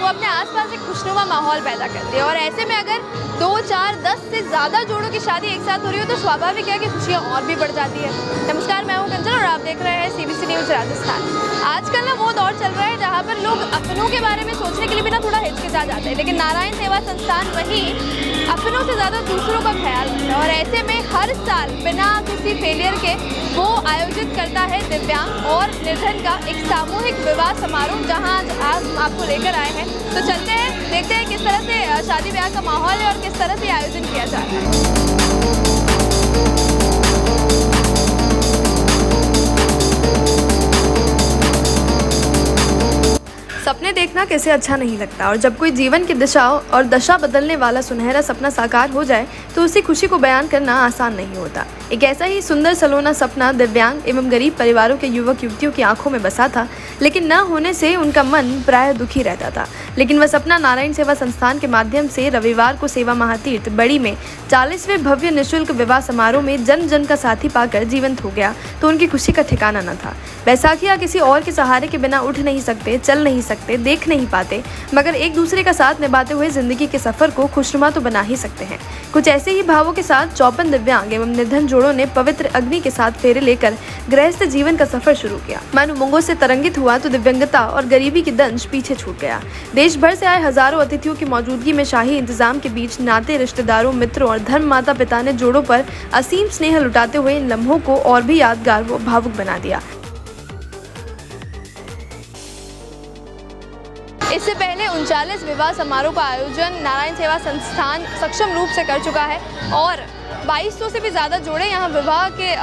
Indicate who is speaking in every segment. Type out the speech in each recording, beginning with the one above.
Speaker 1: वो अपने आसपास एक खुशनुमा माहौल पैदा करती है। और ऐसे में अगर 2, 4, 10 से ज़्यादा जोड़ों की शादी एक साथ हो रही हो तो स्वाभाविक है कि खुशियाँ और भी बढ़ जाती है। नमस्कार, मैं हूँ कंचन और आप देख रहे हैं CBC न्यूज़ राजस्थान। आजकल ना वो दौर चल रहा है जहाँ पर लोग अपनों के बारे में सोचने के लिए भी ना थोड़ा हिचकिचा जाते हैं, लेकिन नारायण सेवा संस्थान वहीं अपनों से ज़्यादा दूसरों का ख्याल रखता है। और ऐसे में हर साल बिना किसी फेलियर के वो आयोजित करता है दिव्यांग और निर्धन का एक सामूहिक विवाह समारोह, जहां आज आपको लेकर आए हैं। तो चलते हैं, देखते हैं किस तरह से शादी ब्याह का माहौल है और किस तरह से आयोजन किया जा रहा है। सपने देखना कैसे अच्छा नहीं लगता, और जब कोई जीवन की दिशा और दशा बदलने वाला सुनहरा सपना साकार हो जाए तो उसी खुशी को बयान करना आसान नहीं होता। एक ऐसा ही सुंदर सलोना सपना दिव्यांग एवं गरीब परिवारों के युवक युवतियों की आंखों में बसा था, लेकिन न होने से उनका मन प्रायः दुखी रहता था। लेकिन वह सपना नारायण सेवा संस्थान के माध्यम से रविवार को सेवा महातीर्थ बड़ी में 40वें भव्य निःशुल्क विवाह समारोह में जन जन का साथी पाकर जीवंत हो गया तो उनकी खुशी का ठिकाना न था। बैसाखियां किसी और के सहारे के बिना उठ नहीं सकते, चल नहीं सकते, देख नहीं पाते, मगर एक दूसरे का साथ निभाते हुए जिंदगी के सफर को खुशनुमा तो बना ही सकते हैं। कुछ ऐसे ही भावों के साथ 54 दिव्यांग एवं निर्धन जोड़ों ने पवित्र अग्नि के साथ फेरे लेकर गृहस्थ जीवन का सफर शुरू किया। मन उमंगों से तरंगित हुआ तो दिव्यांगता और गरीबी की दंश पीछे छूट गया। देश भर से आए हजारों अतिथियों की मौजूदगी में शाही इंतजाम के बीच नाते, रिश्तेदारों, मित्रों और धर्म माता पिता ने जोड़ों पर असीम स्नेह लुटाते हुए इन लम्हों को और भी यादगार व भावुक बना दिया। इससे पहले 39 विवाह समारोह का आयोजन नारायण सेवा संस्थान सक्षम रूप से कर चुका है और 2200 से भी ज़्यादा जोड़े यहाँ विवाह के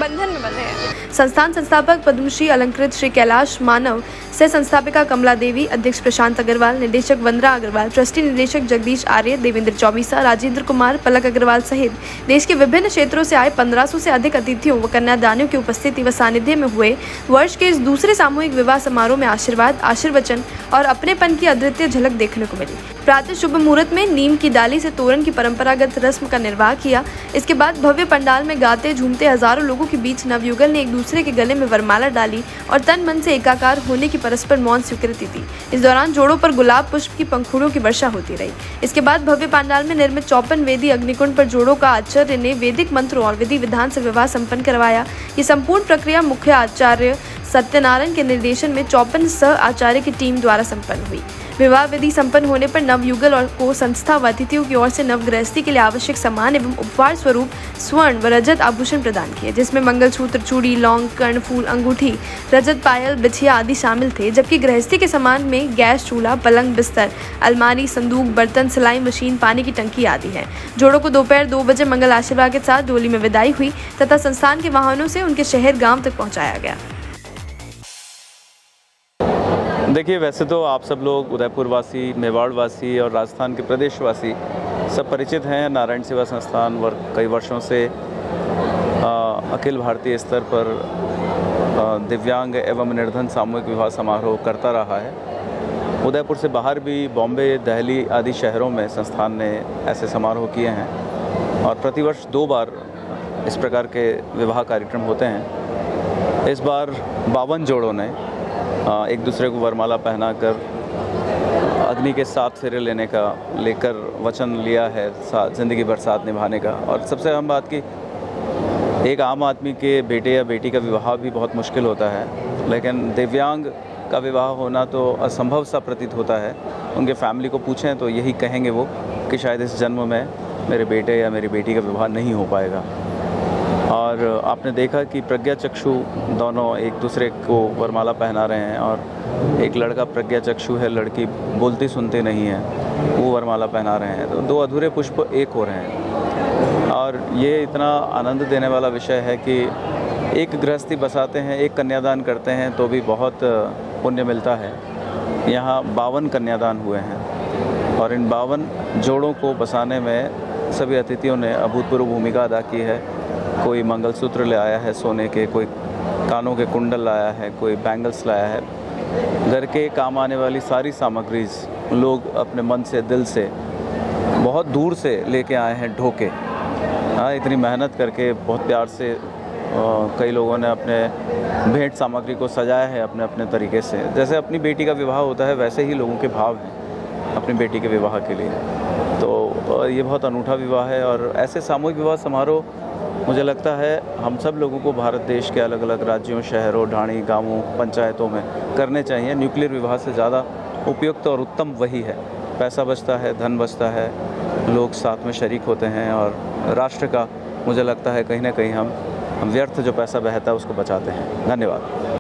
Speaker 1: बंधन में बंधे हैं। संस्थान संस्थापक पद्मश्री अलंकृत श्री कैलाश मानव, सह संस्थापिका कमला देवी, अध्यक्ष प्रशांत अग्रवाल, निदेशक वंदना अग्रवाल, ट्रस्टी निदेशक जगदीश आर्य, देवेंद्र चौबीसा, राजेंद्र कुमार, पलक अग्रवाल सहित देश के विभिन्न क्षेत्रों से आए 1500 से अधिक अतिथियों व कन्यादानियों की उपस्थिति व सानिध्य में हुए वर्ष के इस दूसरे सामूहिक विवाह समारोह में आशीर्वाद, आशीर्वचन और अपनेपन की अद्वितीय झलक देखने को मिली। प्रातः शुभ मुहूर्त में नीम की डाली से तोरण की परंपरागत रस्म का निर्वाह किया। इसके बाद भव्य पंडाल में गाते झूमते हजारों लोगों के बीच नवयुगल ने एक दूसरे के गले में वरमाला डाली और तन मन से एकाकार होने की परस्पर मौन स्वीकृति दी। इस दौरान जोड़ों पर गुलाब पुष्प की पंखुड़ियों की वर्षा होती रही। इसके बाद भव्य पंडाल में निर्मित 54 वेदी अग्निकुंड पर जोड़ों का आचार्य ने वैदिक मंत्रों और विधि विधान से विवाह संपन्न करवाया। ये संपूर्ण प्रक्रिया मुख्य आचार्य सत्यनारायण के निर्देशन में 54 सह आचार्य की टीम द्वारा संपन्न हुई। विवाह विधि संपन्न होने पर नवयुगल और को संस्था व अतिथियों की ओर से नवगृहस्थी के लिए आवश्यक सामान एवं उपहार स्वरूप स्वर्ण व रजत आभूषण प्रदान किए, जिसमें मंगलसूत्र, चूड़ी, लौंग, कर्ण फूल, अंगूठी, रजत पायल, बिछिया आदि शामिल थे। जबकि गृहस्थी के सामान में गैस चूल्हा, पलंग, बिस्तर, अलमारी, संदूक, बर्तन, सिलाई मशीन, पानी की टंकी आदि है। जोड़ों को दोपहर 2 बजे मंगल आशीर्वाद के साथ डोली में विदाई हुई तथा संस्थान के वाहनों से उनके शहर गाँव तक पहुँचाया गया।
Speaker 2: देखिए, वैसे तो आप सब लोग उदयपुर वासी, मेवाड़ वासी और राजस्थान के प्रदेशवासी सब परिचित हैं नारायण सेवा संस्थान कई वर्षों से अखिल भारतीय स्तर पर दिव्यांग एवं निर्धन सामूहिक विवाह समारोह करता रहा है। उदयपुर से बाहर भी बॉम्बे, दिल्ली आदि शहरों में संस्थान ने ऐसे समारोह किए हैं और प्रतिवर्ष 2 बार इस प्रकार के विवाह कार्यक्रम होते हैं। इस बार 52 जोड़ों ने एक दूसरे को वरमाला पहनाकर अग्नि के 7 फेरे लेकर वचन लिया है ज़िंदगी भर साथ निभाने का। और सबसे अहम बात कि एक आम आदमी के बेटे या बेटी का विवाह भी बहुत मुश्किल होता है, लेकिन दिव्यांग का विवाह होना तो असंभव सा प्रतीत होता है। उनके फैमिली को पूछें तो यही कहेंगे वो कि शायद इस जन्म में मेरे बेटे या मेरी बेटी का विवाह नहीं हो पाएगा। और आपने देखा कि प्रज्ञा चक्षु दोनों एक दूसरे को वरमाला पहना रहे हैं और एक लड़का प्रज्ञा चक्षु है, लड़की बोलती सुनती नहीं है, वो वरमाला पहना रहे हैं। तो 2 अधूरे पुष्प एक हो रहे हैं और ये इतना आनंद देने वाला विषय है कि एक गृहस्थी बसाते हैं, एक कन्यादान करते हैं तो भी बहुत पुण्य मिलता है। यहाँ 52 कन्यादान हुए हैं और इन 52 जोड़ों को बसाने में सभी अतिथियों ने अभूतपूर्व भूमिका अदा की है। कोई मंगलसूत्र ले आया है सोने के, कोई कानों के कुंडल लाया है, कोई बैंगल्स लाया है। घर के काम आने वाली सारी सामग्रीज लोग अपने मन से, दिल से, बहुत दूर से लेके आए हैं ढोके। इतनी मेहनत करके बहुत प्यार से कई लोगों ने अपने भेंट सामग्री को सजाया है अपने अपने तरीके से। जैसे अपनी बेटी का विवाह होता है वैसे ही लोगों के भाव हैं। अपनी बेटी के विवाह के लिए। तो ये बहुत अनूठा विवाह है और ऐसे सामूहिक विवाह समारोह मुझे लगता है हम सब लोगों को भारत देश के अलग अलग राज्यों, शहरों, ढाणी, गाँवों, पंचायतों में करने चाहिए। न्यूक्लियर विवाह से ज़्यादा उपयुक्त और उत्तम वही है। पैसा बचता है, धन बचता है, लोग साथ में शरीक होते हैं और राष्ट्र का मुझे लगता है कहीं ना कहीं हम व्यर्थ जो पैसा बहता है उसको बचाते हैं। धन्यवाद।